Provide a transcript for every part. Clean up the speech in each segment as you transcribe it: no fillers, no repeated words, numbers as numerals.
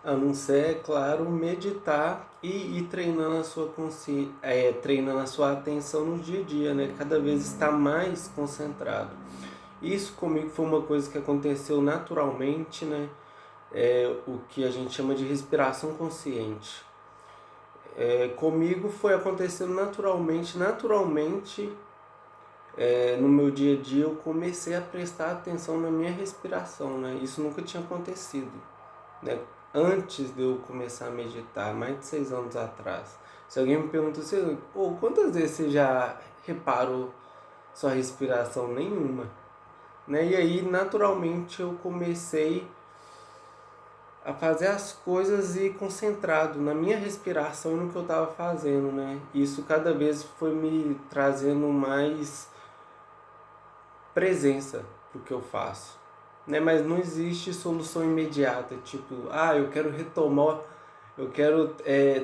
A não ser, é claro, meditar e ir treinando a sua treinando a sua atenção no dia a dia, né? Cada vez estar mais concentrado. Isso comigo foi uma coisa que aconteceu naturalmente, né? É o que a gente chama de respiração consciente. Comigo foi acontecendo naturalmente, no meu dia a dia eu comecei a prestar atenção na minha respiração, né? Isso nunca tinha acontecido, né? Antes de eu começar a meditar, mais de 6 anos atrás. Se alguém me pergunta assim, pô, quantas vezes você já reparou sua respiração? Nenhuma, né? E aí, naturalmente, eu comecei a fazer as coisas e concentrado na minha respiração e no que eu estava fazendo, né? Isso cada vez foi me trazendo mais presença pro que eu faço, né? Mas não existe solução imediata, tipo, eu quero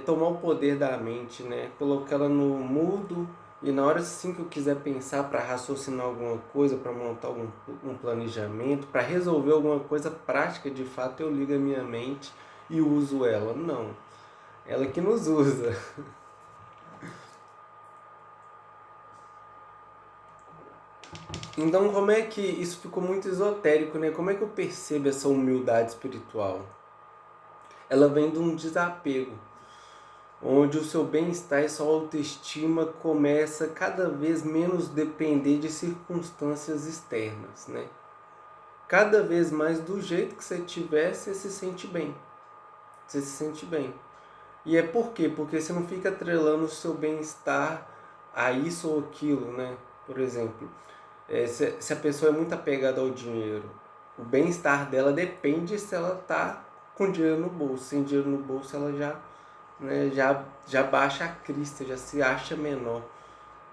tomar o poder da mente, né? Colocar ela no mudo e na hora sim que eu quiser pensar para raciocinar alguma coisa, para montar um planejamento, para resolver alguma coisa prática, de fato eu ligo a minha mente e uso ela. Não, ela que nos usa. Então, como é que isso ficou muito esotérico, né? Como é que eu percebo essa humildade espiritual? Ela vem de um desapego, onde o seu bem-estar e sua autoestima começa cada vez menos depender de circunstâncias externas, né? Cada vez mais do jeito que você tiver, você se sente bem. Você se sente bem. E é por quê? Porque você não fica atrelando o seu bem-estar a isso ou aquilo, né? Por exemplo, se a pessoa é muito apegada ao dinheiro, o bem-estar dela depende se ela tá com dinheiro no bolso. Sem dinheiro no bolso, ela já, né, já baixa a crista, já se acha menor,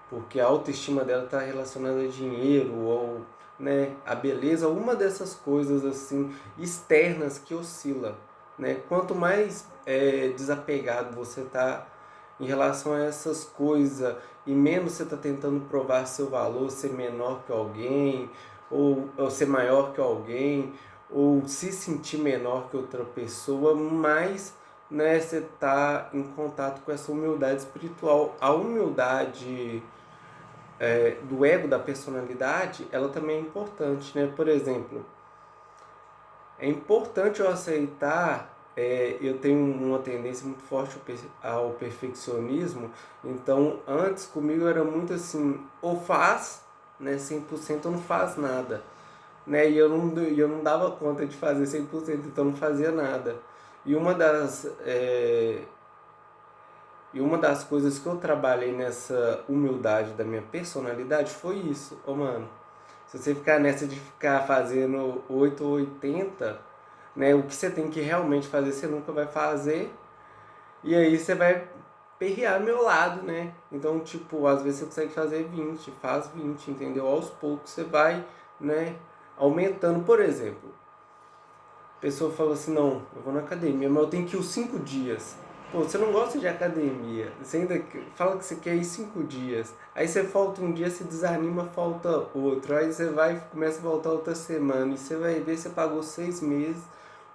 porque a autoestima dela está relacionada a dinheiro ou, né, a beleza, uma dessas coisas assim externas que oscila, né? Quanto mais desapegado você tá em relação a essas coisas e menos você está tentando provar seu valor, ser menor que alguém ou ser maior que alguém ou se sentir menor que outra pessoa, mais, né, você está em contato com essa humildade espiritual. A humildade do ego, da personalidade, ela também é importante, né? Por exemplo, é importante eu aceitar, eu tenho uma tendência muito forte ao perfeccionismo, então antes comigo era muito assim, ou faz, né, 100% ou não faz nada, né? E eu não dava conta de fazer 100%, então não fazia nada. E uma das coisas que eu trabalhei nessa humildade da minha personalidade foi isso. Ô, mano, se você ficar nessa de ficar fazendo 8 ou 80, né, o que você tem que realmente fazer, você nunca vai fazer. E aí você vai perrear meu lado, né? Então, tipo, às vezes você consegue fazer 20, faz 20, entendeu? Aos poucos você vai, né, aumentando. Por exemplo, a pessoa fala assim, não, eu vou na academia, mas eu tenho que ir os 5 dias. Pô, você não gosta de academia, você ainda fala que você quer ir 5 dias. Aí você falta um dia, se desanima, falta outro. Aí você vai começa a voltar outra semana. E você vai ver, você pagou 6 meses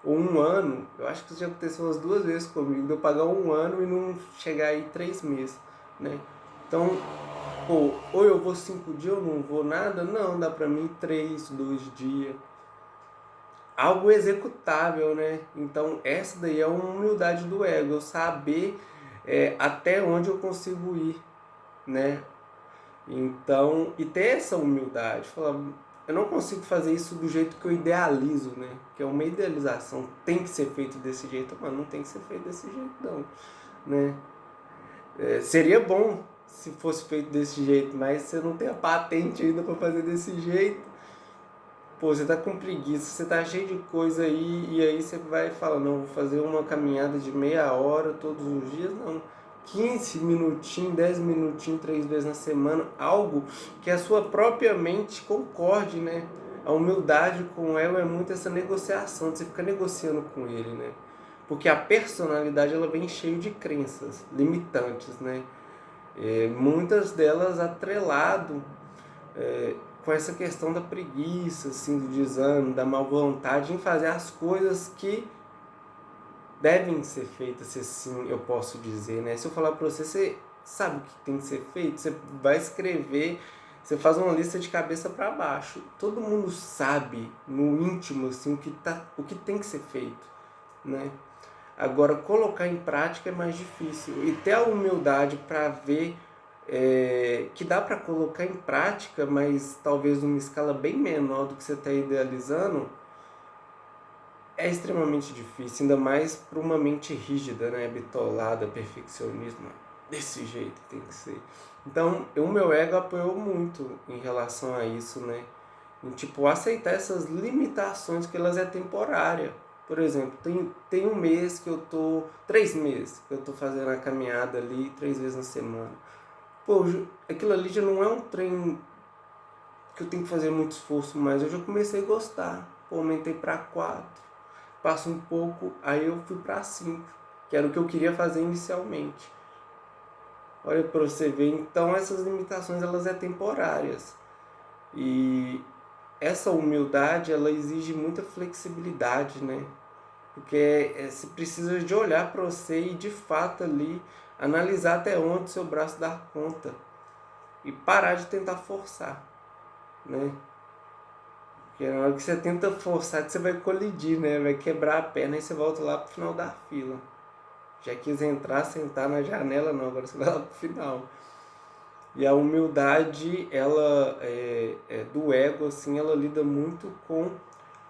ou um ano. Eu acho que isso já aconteceu umas 2 vezes comigo, de eu pagar um ano e não chegar aí 3 meses, né? Então, pô, ou eu vou 5 dias ou não vou nada? Não, dá pra mim 3, 2 dias, algo executável, né? Então essa daí é uma humildade do ego, eu saber até onde eu consigo ir, né? Então, e ter essa humildade, falar, eu não consigo fazer isso do jeito que eu idealizo, né? Que é uma idealização, tem que ser feito desse jeito, mas não tem que ser feito desse jeito não, né? Seria bom se fosse feito desse jeito, mas você não tem a patente ainda para fazer desse jeito. Pô, você tá com preguiça, você tá cheio de coisa aí, e aí você vai falar, não, vou fazer uma caminhada de meia hora todos os dias, não. 15 minutinhos, 10 minutinhos, 3 vezes na semana, algo que a sua própria mente concorde, né? A humildade com o ego é muito essa negociação, você fica negociando com ele, né? Porque a personalidade, ela vem cheio de crenças limitantes, né? Muitas delas atrelado com essa questão da preguiça, assim, do desânimo, da má vontade em fazer as coisas que devem ser feitas, se assim eu posso dizer, né? Se eu falar para você, você sabe o que tem que ser feito, você vai escrever, você faz uma lista de cabeça para baixo. Todo mundo sabe no íntimo assim o que tem que ser feito, né? Agora colocar em prática é mais difícil e ter a humildade para ver que dá para colocar em prática, mas talvez numa escala bem menor do que você está idealizando, é extremamente difícil, ainda mais para uma mente rígida, né, bitolada, perfeccionismo, desse jeito tem que ser. Então, o meu ego apoiou muito em relação a isso, né? Em, tipo, aceitar essas limitações que elas é temporária. Por exemplo, tem um mês que eu tô, 3 meses que eu tô fazendo a caminhada ali 3 vezes na semana. Pô, aquilo ali já não é um treino que eu tenho que fazer muito esforço, mas eu já comecei a gostar. Pô, aumentei para 4, passo um pouco, aí eu fui para 5, que era o que eu queria fazer inicialmente. Olha para você ver, então essas limitações elas é temporárias. E essa humildade ela exige muita flexibilidade, né? Porque você precisa de olhar para você e de fato ali analisar até onde seu braço dá conta e parar de tentar forçar, né? Porque na hora que você tenta forçar, você vai colidir, né? Vai quebrar a perna e você volta lá pro final da fila. Já quis entrar, sentar na janela, não, agora você vai lá pro final. E a humildade, ela do ego, assim, ela lida muito com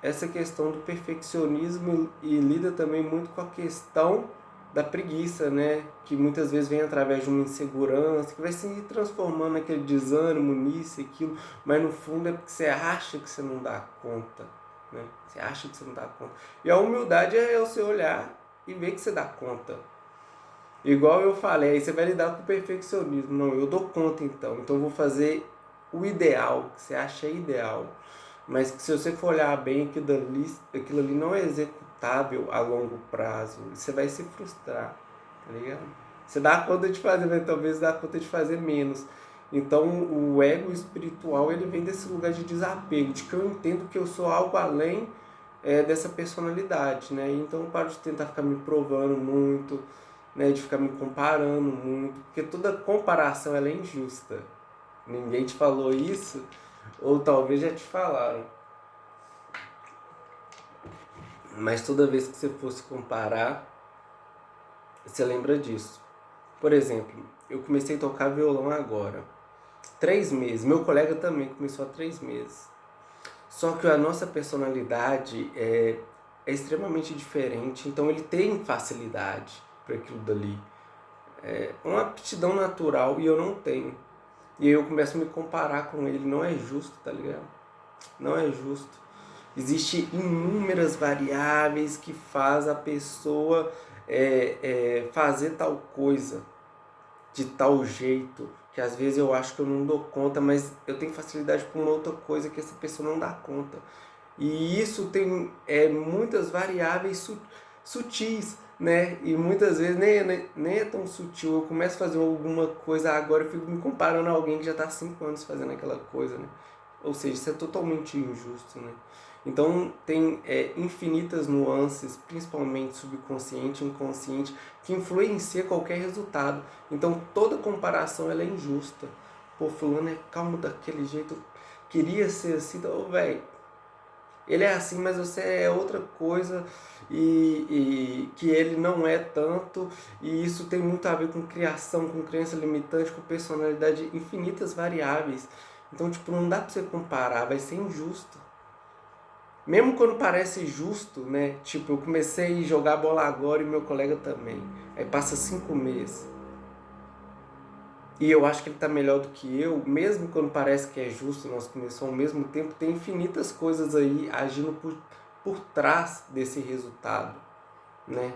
essa questão do perfeccionismo e lida também muito com a questão da preguiça, né? Que muitas vezes vem através de uma insegurança, que vai se transformando naquele desânimo, nisso, aquilo, mas no fundo é porque você acha que você não dá conta, né? Você acha que você não dá conta. E a humildade é você olhar e ver que você dá conta. Igual eu falei, aí você vai lidar com o perfeccionismo. Não, eu dou conta então eu vou fazer o ideal, que você acha ideal. Mas que se você for olhar bem, aquilo ali não é executável a longo prazo. Você vai se frustrar, tá ligado? Você dá conta de fazer, mas talvez dá conta de fazer menos. Então o ego espiritual ele vem desse lugar de desapego, de que eu entendo que eu sou algo além dessa personalidade, né? Então eu paro de tentar ficar me provando muito, né? De ficar me comparando muito, porque toda comparação ela é injusta. Ninguém te falou isso, ou talvez já te falaram. Mas toda vez que você fosse comparar, você lembra disso. Por exemplo, eu comecei a tocar violão agora. 3 meses. Meu colega também começou há 3 meses. Só que a nossa personalidade é extremamente diferente. Então ele tem facilidade para aquilo dali. É uma aptidão natural e eu não tenho. E aí eu começo a me comparar com ele. Não é justo, tá ligado? Não é justo. Existem inúmeras variáveis que faz a pessoa fazer tal coisa de tal jeito, que às vezes eu acho que eu não dou conta, mas eu tenho facilidade com uma outra coisa que essa pessoa não dá conta. E isso tem muitas variáveis sutis, né? E muitas vezes nem é tão sutil. Eu começo a fazer alguma coisa agora e fico me comparando a alguém que já está há 5 anos fazendo aquela coisa, né? Ou seja, isso é totalmente injusto, né? Então tem infinitas nuances, principalmente subconsciente e inconsciente, que influencia qualquer resultado. Então toda comparação ela é injusta. Pô, fulano é calmo daquele jeito, queria ser assim, então, velho, ele é assim, mas você é outra coisa e que ele não é tanto, e isso tem muito a ver com criação, com crença limitante, com personalidade, infinitas variáveis. Então, tipo, não dá pra você comparar, vai ser injusto. Mesmo quando parece justo, né? Tipo, eu comecei a jogar bola agora e meu colega também. Aí passa 5 meses. E eu acho que ele tá melhor do que eu, mesmo quando parece que é justo, nós começamos ao mesmo tempo, tem infinitas coisas aí agindo por trás desse resultado, né?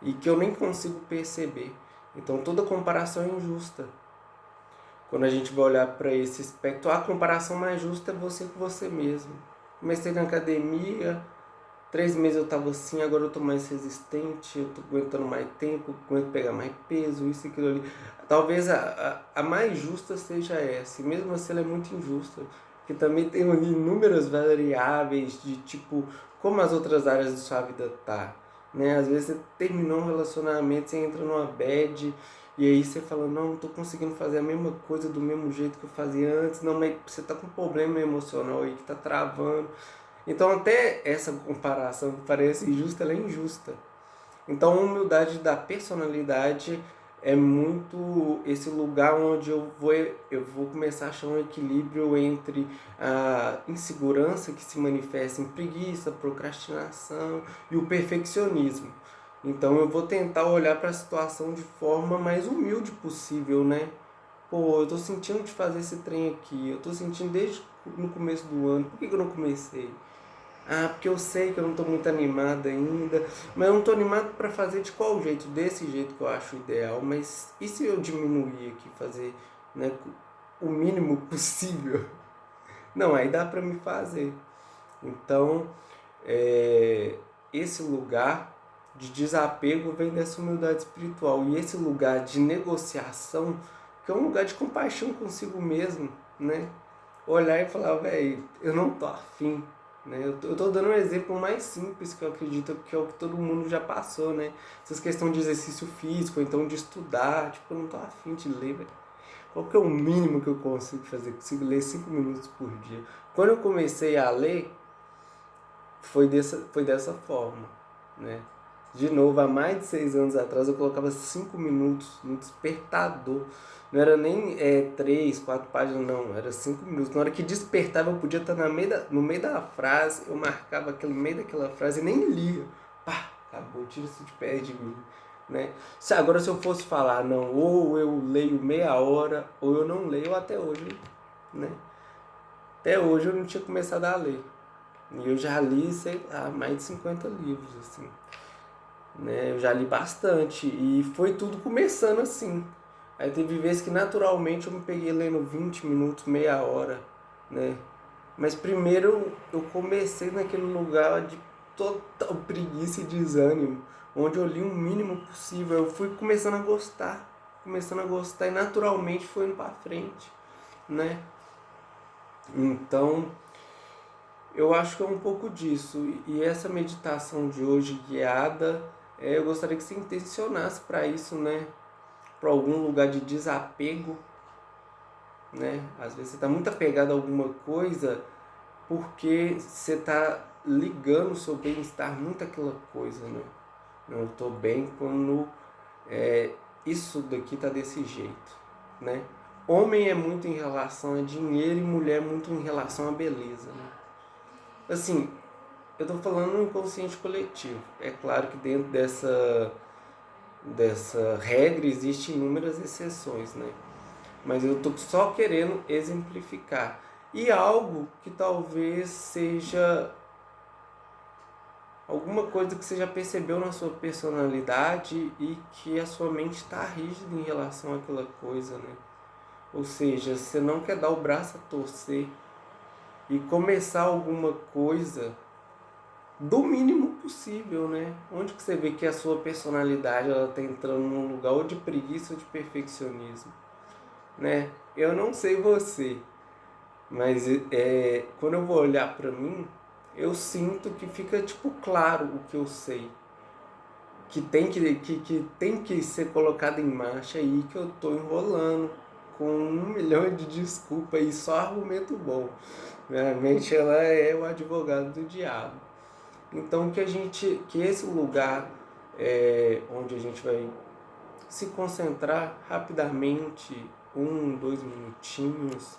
E que eu nem consigo perceber. Então toda comparação é injusta. Quando a gente vai olhar para esse aspecto, a comparação mais justa é você com você mesmo. Comecei na academia, 3 meses eu tava assim, agora eu tô mais resistente, eu tô aguentando mais tempo, aguento pegar mais peso, isso e aquilo ali. Talvez a mais justa seja essa, e mesmo assim ela é muito injusta, porque também tem inúmeras variáveis de tipo, como as outras áreas de sua vida tá. né? Às vezes você terminou um relacionamento, você entra numa bad, e aí você fala, não, não tô conseguindo fazer a mesma coisa do mesmo jeito que eu fazia antes, não, mas você tá com um problema emocional aí que tá travando. Então até essa comparação que parece injusta, ela é injusta. Então a humildade da personalidade é muito esse lugar onde eu vou começar a achar um equilíbrio entre a insegurança que se manifesta em preguiça, procrastinação e o perfeccionismo. Então eu vou tentar olhar para a situação de forma mais humilde possível, né? Pô, eu tô sentindo de fazer esse trem aqui, eu tô sentindo desde no começo do ano, por que eu não comecei? Ah, porque eu sei que eu não tô muito animado ainda, mas eu não tô animado para fazer de qual jeito? Desse jeito que eu acho ideal, mas e se eu diminuir aqui, fazer, né, o mínimo possível? Não, aí dá para me fazer. Então, é, esse lugar de desapego vem dessa humildade espiritual. E esse lugar de negociação, que é um lugar de compaixão consigo mesmo, né? Olhar e falar, velho, eu não tô afim. Né? Eu tô dando um exemplo mais simples que eu acredito que é o que todo mundo já passou, né? Essas questões de exercício físico, ou então de estudar, tipo, eu não tô afim de ler, velho. Qual que é o mínimo que eu consigo fazer? Eu consigo ler 5 minutos por dia. Quando eu comecei a ler, foi dessa forma, né? De novo, há mais de 6 anos atrás eu colocava 5 minutos no despertador. Não era nem 3, 4 páginas, não. Era 5 minutos. Na hora que despertava eu podia estar no meio da frase, eu marcava aquele meio daquela frase e nem lia. Pá, acabou, tira isso de pé de mim. Né? Agora se eu fosse falar, não, ou eu leio meia hora, ou eu não leio até hoje, né? Até hoje eu não tinha começado a ler. E eu já li, sei lá, mais de 50 livros, assim. Né? Eu já li bastante. E foi tudo começando assim. Aí teve vezes que naturalmente eu me peguei lendo 20 minutos, meia hora, né? Mas primeiro eu comecei naquele lugar de total preguiça e desânimo, onde eu li o mínimo possível. Eu fui começando a gostar e naturalmente foi indo pra frente, né? Então, eu acho que é um pouco disso. E essa meditação de hoje guiada, eu gostaria que você intencionasse para isso, né? Para algum lugar de desapego, né? Às vezes você está muito apegado a alguma coisa porque você está ligando o seu bem-estar muito àquela coisa, né? Não, eu estou bem quando isso daqui tá desse jeito, né? Homem é muito em relação a dinheiro e mulher é muito em relação à beleza, né? Assim, eu tô falando no inconsciente coletivo. É claro que dentro dessa regra existem inúmeras exceções, né? Mas eu tô só querendo exemplificar. E algo que talvez seja alguma coisa que você já percebeu na sua personalidade e que a sua mente está rígida em relação àquela coisa, né? Ou seja, você não quer dar o braço a torcer e começar alguma coisa do mínimo possível, né? Onde que você vê que a sua personalidade ela tá entrando num lugar ou de preguiça ou de perfeccionismo, né? Eu não sei você, mas quando eu vou olhar para mim, eu sinto que fica tipo claro o que eu sei, que tem que ser colocado em marcha aí que eu tô enrolando com 1 milhão de desculpas e só argumento bom. Minha mente ela é o advogado do diabo. Então que esse lugar onde a gente vai se concentrar rapidamente, 1, 2 minutinhos,